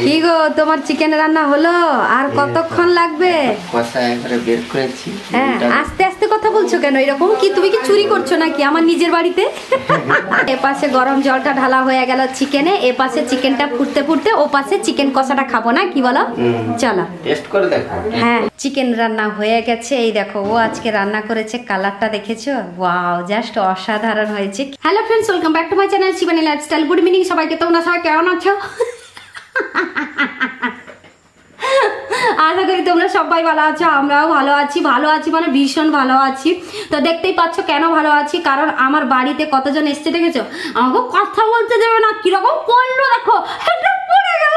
কি গো তোমার চিকেন রান্না হলো? আর কতক্ষণ লাগবে? কষা একবারে বের করেছি। হ্যাঁ, আস্তে আস্তে কথা বলছো কেন এরকম? কি তুমি কি চুরি করছো নাকি আমার নিজের বাড়িতে? এপাশে গরম জলটা ঢালা হয়ে গেল চিকেনে, এপাশে চিকেনটা ফুটতে ফুটতে ও পাশে চিকেন কষাটা খাবো না, কি বলো? চলো টেস্ট করে দেখো। হ্যাঁ, চিকেন রান্না হয়ে গেছে। এই দেখো ও আজকে রান্না করেছে, কালারটা দেখেছো? ওয়াও, জাস্ট অসাধারণ হয়েছে। Hello friends, welcome back to my channel Shivani lifestyle. Good evening সবাইকে। তোমরা সবাই কেমন আছো? আশা করি তোমরা সবাই ভালো আছো, আমরাও ভালো আছি। ভালো আছি মানে ভীষণ ভালো আছি। তো দেখতেই পাচ্ছ কেন ভালো আছি, কারণ আমার বাড়িতে কতজন এসছে দেখেছো? আমাকে কথা বলতে দেবে না, কিরকম পড়লো দেখো, পড়ে গেল।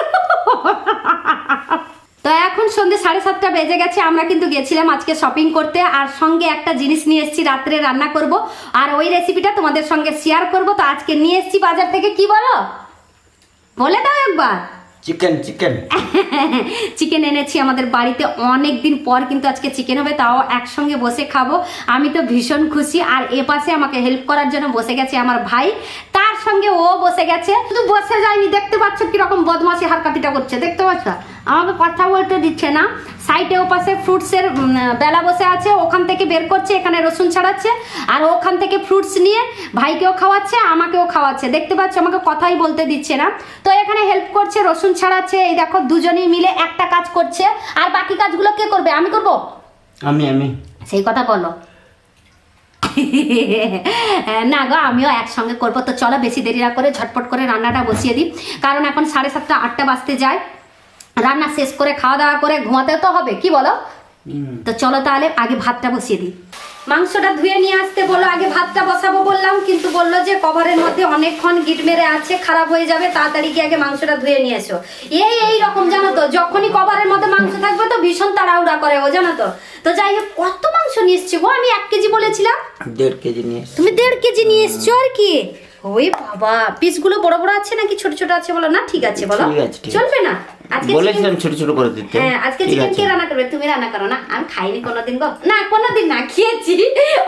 তো এখন সন্ধ্যে 7:30 বেজে গেছে। আমরা কিন্তু গেছিলাম আজকে শপিং করতে, আর সঙ্গে একটা জিনিস নিয়ে এসেছি, রাত্রে রান্না করব, আর ওই রেসিপিটা তোমাদের সঙ্গে শেয়ার করব। তো আজকে নিয়ে এসেছি বাজার থেকে, কি বলো, বলে দাও একবার। চিকেন চিকেন চিকেন এনেছি আমাদের বাড়িতে, অনেক দিন পর কিন্তু আজকে চিকেন হবে, তাও একসঙ্গে বসে খাবো। আমি তো ভীষণ খুশি। আর এ পাশে আমাকে হেল্প করার জন্য বসে গেছে আমার ভাই, তার সঙ্গে ও বসে গেছে। শুধু বসে যায়নি, দেখতে পাচ্ছ কিরকম বদমাশি হারকাতিটা করছে, দেখতে পাচ্ছ? আমাকে কথা বলতে দিচ্ছে না। সাইডে ও পাশে ফ্রুটসের বেলা বসে আছে, ওখান থেকে বের করছে, এখানে রসুন ছাড়াচ্ছে, আর ওখান থেকে ফ্রুটস নিয়ে ভাইকেও খাওয়াচ্ছে, আমাকেও খাওয়াচ্ছে। দেখতে পাচ্ছ, আমাকে কথাই বলতে দিচ্ছে না। তো এখানে হেল্প করছে, রসুন ছাড়াচ্ছে। এই দেখো দুজনেই মিলে একটা কাজ করছে। আর বাকি কাজগুলো কে করবে? আমি করব? আমি সেই কথা বলো। না গো, আমিও একসঙ্গে করবো। তো চলো বেশি দেরি না করে ঝটপট করে রান্নাটা বসিয়ে দিই, কারণ এখন 7:30 8টা বাজতে যায়। রান্না শেষ করে খাওয়া দাওয়া করে ঘুমাতে তো হবে, কি বলো? তো চলো তাহলে আগে ভাতটা বসিয়ে দিই। মাংসটা ধুয়ে নিয়ে আসতে বললো, আগে ভাতটা বসাবো বললাম, কিন্তু বললো যে কভারের মধ্যে অনেকক্ষণ গিট মেরে আছে, খারাপ হয়ে যাবে, তাড়াতাড়ি গিয়ে আগে মাংসটা ধুয়ে নিয়ে এসো। এই রকম জানো তো, যখনই কভারের মধ্যে মাংস থাকবে তো ভীষণ তাড়াহুড়া করে ও, জানো তো। তো যাই হোক, কত মাংস নিয়ে এসছি গো? আমি 1 কেজি বলেছিলাম, 1.5 কেজি নিয়ে এসেছি। তুমি 1.5 কেজি নিয়ে এসছো। আর কি, ওই বাবা, পিসগুলো বড় বড় আছে নাকি ছোট ছোট আছে বলো না? ঠিক আছে বলো, ঠিক আছে, ঠিক আছে। চলবে না? আজকে বলেছিলাম ছোট ছোট করে দিতে। হ্যাঁ, আজকে চিকেন কে রান্না করবে? তুমি রান্না করো না? আমি খাইনি কোনোদিন গো, না কোনোদিন না, খেয়েছি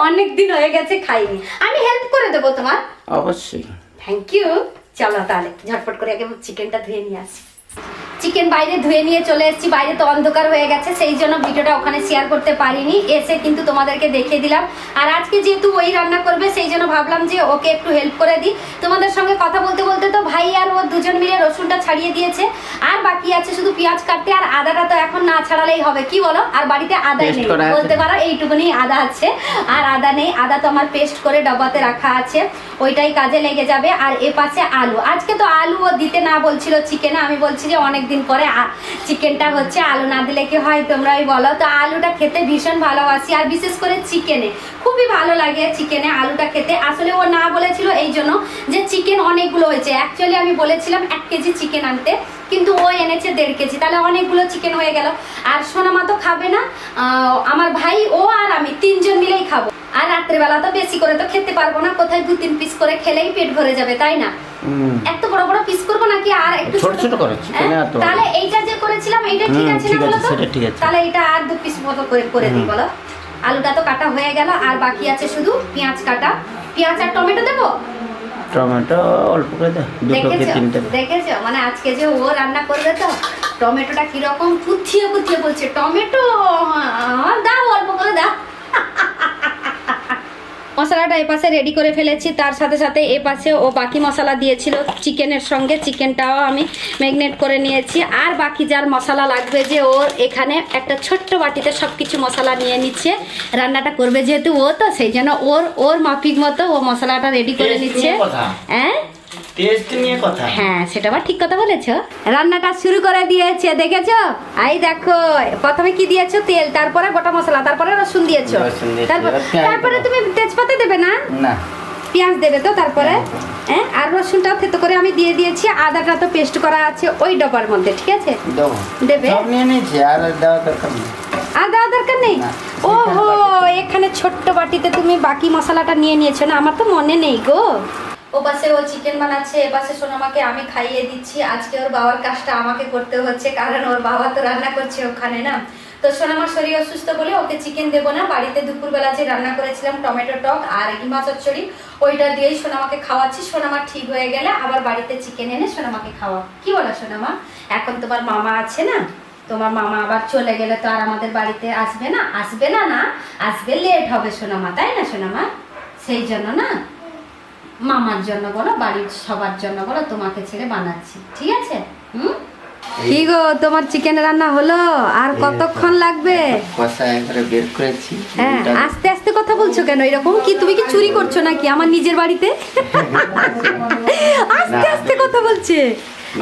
অনেক দিন হয়ে গেছে, খাইনি। আমি হেল্প করে দেবো তোমার, অবশ্যই। Thank you. চলো তাহলে ঝটপট করে আগে চিকেনটা ধুয়ে নিয়ে আসি। চিকেন বাইরে ধুয়ে নিয়ে চলে এসেছি, বাইরে তো অন্ধকার হয়ে গেছে, সেই জন্য ভিডিওটা ওখানে শেয়ার করতে পারিনি, এসে কিন্তু তোমাদেরকে দেখিয়ে দিলাম। আর আজকে যেহেতু ওই রান্না করবে, সেই জন্য ভাবলাম যে ওকে একটু হেল্প করে দিই। তোমাদের সঙ্গে কথা বলতে বলতে তো ভাই আর ও দুজন মিলে রসুনটা ছাড়িয়ে দিয়েছে, আর বাকি আছে শুধু পেঁয়াজ কাটতে। আর আদাটা তো এখন না ছাড়ালেই হবে, কি বলো? আর বাড়িতে আদাই নেই, বলতে পারো এইটুকুনি আদা আছে, আর আদা নেই। আদা তো আমার পেস্ট করে ডব্বাতে রাখা আছে, ওইটাই কাজে লেগে যাবে। আর এ পাশে আলু, আজকে তো আলু ও দিতে না বলছিল চিকেনে, আমি বলছি যে অনেক দিন পরে চিকেনটা হচ্ছে, আলু না দিলে কি হয় তোমরাই বলো? তো আলুটা খেতে ভীষণ ভালোবাসি, আর বিশেষ করে চিকেনে খুবই ভালো লাগে চিকেনে আলুটা খেতে। আসলে ও না বলেছিল এই জন্য যে চিকেন অনেকগুলো হয়েছে, অ্যাকচুয়ালি আমি বলেছিলাম 1 কেজি চিকেন আনতে, কিন্তু ও এনেছে 1.5 কেজি, তাহলে অনেকগুলো চিকেন হয়ে গেল। আর সোনামা তো খাবে না, আমার ভাই, ও আর আমি 3 জন মিলেই খাবো। আর রাত্রেবেলা তো বেশি করে তো খেতে পারবো না, কোথায় 2-3 পিস করে খেলেই পেট ভরে যাবে, তাই না? এত বড় বড় পিস করবো নাকি আর একটু ছোট ছোট করে চিকেন? তাহলে এইটা যে করেছিলাম এইটা ঠিক আছে না বলো তো? ঠিক আছে, তাহলে এটা আর 2 পিস মতো করে দিই বলো। আলুটা তো কাটা হয়ে গেল, আর বাকি আছে শুধু পেঁয়াজ কাটা। পেঁয়াজ আর টমেটো দেবো? টমেটো অল্প করে দাও, 2 থেকে 3টা। দেখেছো, মানে আজকে যে ও রান্না করবে তো টমেটোটা কিরকম কুচিয়ে কুচিয়ে বলছে, টমেটো দাও, অল্প করে দাও। মশলাটা এ পাশে রেডি করে ফেলেছি, তার সাথে সাথে এ পাশে ও বাকি মশলা দিয়েছিল চিকেনের সঙ্গে, চিকেনটাও আমি ম্যারিনেট করে নিয়েছি। আর বাকি যার মশলা লাগবে, যে ওর এখানে একটা ছোট্ট বাটিতে সব কিছু মশলা নিয়ে নিচ্ছে, রান্নাটা করবে যেহেতু ও, তো সেই জন্য ওর মাফিক মতো ও মশলাটা রেডি করে নিচ্ছে। হ্যাঁ, টেস্ট নিয়ে কথা। হ্যাঁ, সেটা আবার ঠিক কথা বলেছো। রান্নাটা শুরু করে দিয়েছে, দেখেছো? এই দেখো, প্রথমে কি দিয়েছো? তেল, তারপরে গোটা মশলা, তারপরে রসুন দিয়েছো, তারপরে তুমি তেজপাতা দেবে না? না, পেঁয়াজ দেবে তো তারপরে। হ্যাঁ, আর রসুনটাও থেতো করে আমি দিয়ে দিয়েছি। আদাটা তো পেস্ট করা আছে ওই ডবার মধ্যে, ঠিক আছে? দেবে, সব নিয়ে নিয়েছি, আর দেওয়া দরকার নেই। আর দেওয়ার দরকার নেই? ওহো, এখানে ছোট্ট বাটিতে তুমি বাকি মশলাটা নিয়ে নিয়েছো না? আমার তো মনে নেই গো। ও পাশে ও চিকেন বানাচ্ছে, এ পাশে সোনামাকে আমি খাইয়ে দিচ্ছি। আজকে ওর বাবার কাজটা আমাকে করতে হচ্ছে, কারণ ওর বাবা তো রান্না করছে ওখানে না। তো সোনামার শরীর অসুস্থ বলে ওকে চিকেন দেবো না, বাড়িতে দুপুরবেলা যে রান্না করেছিলাম টমেটো টক আর কিমা চচ্চড়ি ওইটা দিয়েই সোনামাকে খাওয়াচ্ছি। সোনামা ঠিক হয়ে গেলে আবার বাড়িতে চিকেন এনে সোনামাকে খাওয়া। কি বলো সোনামা? এখন তোমার মামা আছে না, তোমার মামা আবার চলে গেলে তো আর আমাদের বাড়িতে আসবে না, আসবে না, না আসবে লেট হবে সোনামা, তাই না সোনামা? সেই জন্য না, মামার জন্য বলো, বাড়ির সবার জন্য বলো, তোমাকে ছেড়ে বানাচ্ছি, ঠিক আছে? কি গো, তোমার চিকেন রান্না হলো? আর কতক্ষণ লাগবে? কষা একবারে বের করেছি। হ্যাঁ, আস্তে আস্তে কথা বলছো কেন এরকম? কি তুমি কি চুরি করছো নাকি আমার নিজের বাড়িতে? আস্তে আস্তে কথা বলছে,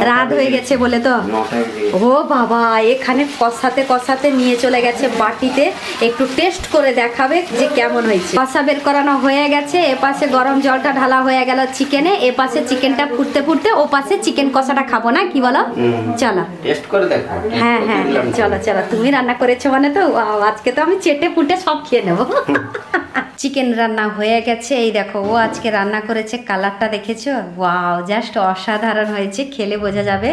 রাত হয়ে গেছে বলে তো। ও বাবা, এখানে কষাতে কষাতে নিয়ে চলে গেছে বাটিতে, একটু টেস্ট করে দেখাবে যে কেমন হয়েছে। কষা বের করানো হয়ে গেছে, এ পাশে গরম জলটা ঢালা হয়ে গেল চিকেনে, এ পাশে চিকেনটা ফুটতে ফুটতে ও পাশে চিকেন কষাটা খাবো না, কি বলো? চলো টেস্ট করে দেখো। হ্যাঁ হ্যাঁ, চলো চলো, তুমি রান্না করেছো মানে তো আজকে তো আমি চেটে পুটে সব খেয়ে নেবো। চিকেন রান্না হয়ে গেছে, এই দেখো ও আজকে রান্না করেছে, কালারটা দেখেছো? ওয়াও, জাস্ট অসাধারণ হয়েছে, খেলে বোঝা যাবে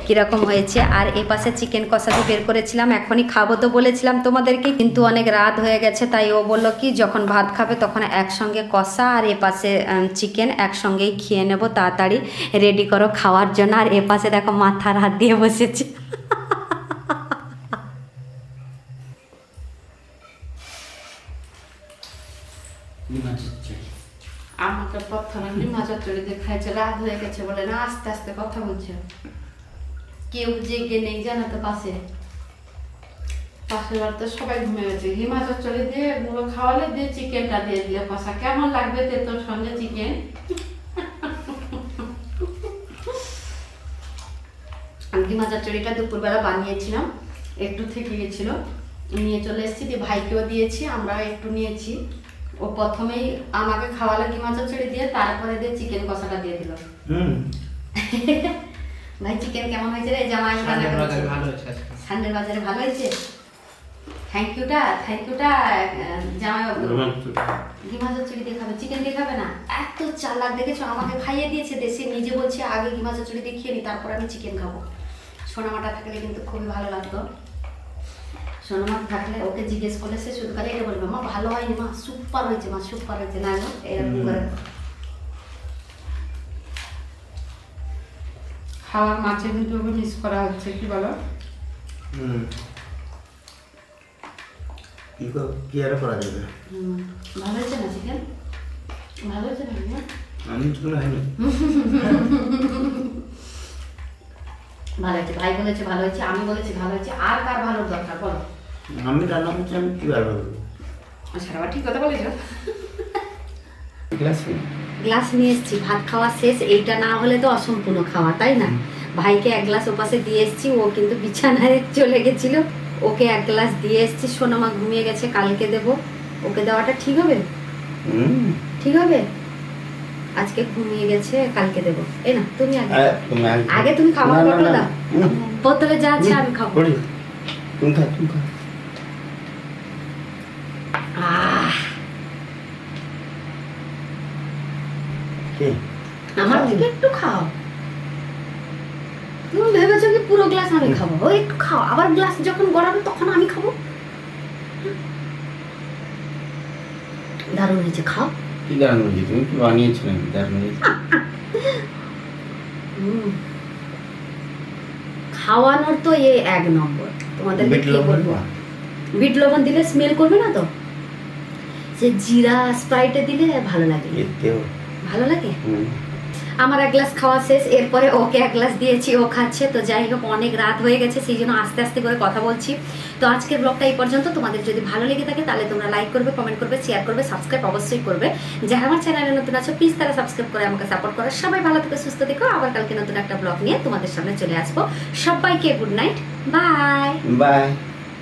কিরকম হয়েছে। আর এ পাশে চিকেন কষাতে বের করেছিলাম, এখনই খাবো তো বলেছিলাম তোমাদেরকে, কিন্তু অনেক রাত হয়ে গেছে, তাই ও বললো কি যখন ভাত খাবে তখন একসঙ্গে কষা আর এ পাশে চিকেন একসঙ্গেই খেয়ে নেবো, তাড়াতাড়ি রেডি করো খাওয়ার জন্য। আর এ পাশে দেখো মাথার হাত দিয়ে বসেছে। আমাকে প্রথমে লিমা চচ্চড়ি দিয়ে খাইছে, রাত হয়ে গেছে বলে না, আস্তে আস্তে কথা বলছে। কেউ জেগে নেই জানো তো, পাশের বাড়িতে সবাই ঘুমে গেছে। হিমা চচ্চড়ি দিয়ে এগুলো খাওয়ালে, দিয়ে চিকেনটা দিয়ে দিলে কষা, কেমন লাগবে তোর সঙ্গে চিকেন? হিমা চচ্চড়িটা দুপুরবেলা বানিয়েছিলাম, একটু থেকে গেছিল, নিয়ে চলে এসেছি, দিয়ে ভাইকেও দিয়েছি, আমরাও একটু নিয়েছি। ও প্রথমেই আমাকে খাওয়ালো কিমা চচ্চড়ি দিয়ে, তারপরে দিয়ে চিকেন কষাটা দিয়ে দিল। ভাই চিকেন কেমন হয়েছে রে জামাই? সানডের বাজারে ভালো হয়েছে। থ্যাংক ইউটা জামাই কিমা চচ্চড়ি দিয়ে খাবে, চিকেন দিয়ে খাবে না। এত চালাক দেখেছো, আমাকে খাইয়ে দিয়েছে দেশে, নিজে বলছে আগে কিমা চচ্চড়ি দিয়ে খেয়ে নি, তারপর আমি চিকেন খাবো। সোনামাটা থাকলে কিন্তু খুবই ভালো লাগতো। সোনামা থাকলে ওকে জিজ্ঞেস করলে সে শুধু করে এটা বলবে, মা ভালো হয়নি, মা সুপার হয়েছে, মা সুপার হয়েছে, না গো এরকম করে। খাওয়ার মাছে কিন্তু ওকে মিস করা হচ্ছে, কি বলো? কি আর করা যাবে? ভালো হয়েছে না চিকেন? ভালো হয়েছে না? আমি তো হয়নি। ভালো হয়েছে, ভাই বলেছে ভালো হয়েছে, আমি বলেছি ভালো হয়েছে, আর কার ভালো দরকার বলো? আমি রান্না করছি, আমি কি ভালো বলবো? সারা ঠিক কথা বলেছো। গ্লাস গ্লাস নিয়ে এসেছি, ভাত খাওয়া শেষ, এইটা না হলে তো অসম্পূর্ণ খাওয়া, তাই না? ভাইকে এক গ্লাস ওপাশে দিয়ে এসেছি, ও কিন্তু বিছানায় চলে গেছিল, ওকে এক গ্লাস দিয়ে এসেছি। সোনামা ঘুমিয়ে গেছে, কালকে দেবো। ওকে দেওয়াটা ঠিক হবে? ঠিক হবে? আজকে ঘুমিয়ে গেছে, কালকে দেবো। এই না, তুমি আগে তুমি খাবার বোতলে দাও, বোতলে যা আছে আমি খাবো। তুমি খা। আমার থেকে একটু খাও। তুমি ভেবেছো কি পুরো গ্লাস আমি খাবো? ও একটু খাও, আবার গ্লাস যখন গড়াবে তখন আমি খাবো। দারুণ হয়েছে, খাও। কি দারুণ হয়েছে? তুমি কি বানিয়েছো নাকি? দারুণ হয়েছে। খাওয়ানোর তো এ এক নম্বর। তোমাদের কি বলবো, বিট লবণ দিলে স্মেল করবে না তো? সে জিরা স্প্রাইটে দিলে ভালো লাগে, ভালো লাগে। আমার এক গ্লাস খাওয়া শেষ, এরপরে ওকে এক গ্লাস দিয়েছি, ও খাচ্ছে। তো যাই হোক, অনেক রাত হয়ে গেছে, সেই জন্য আস্তে আস্তে করে কথা বলছি। তো আজকের ব্লগটা এই পর্যন্ত। তোমাদের যদি ভালো লেগে থাকে তাহলে তোমরা লাইক করবে, কমেন্ট করবে, শেয়ার করবে, সাবস্ক্রাইব অবশ্যই করবে। যারা আমার চ্যানেলে নতুন আছো প্লিজ তারা সাবস্ক্রাইব করে আমাকে সাপোর্ট করো। সবাই ভালো থেকে সুস্থ থেকো। আবার কালকে নতুন একটা ব্লগ নিয়ে তোমাদের সামনে চলে আসবো। সবাইকে গুড নাইট, বাই।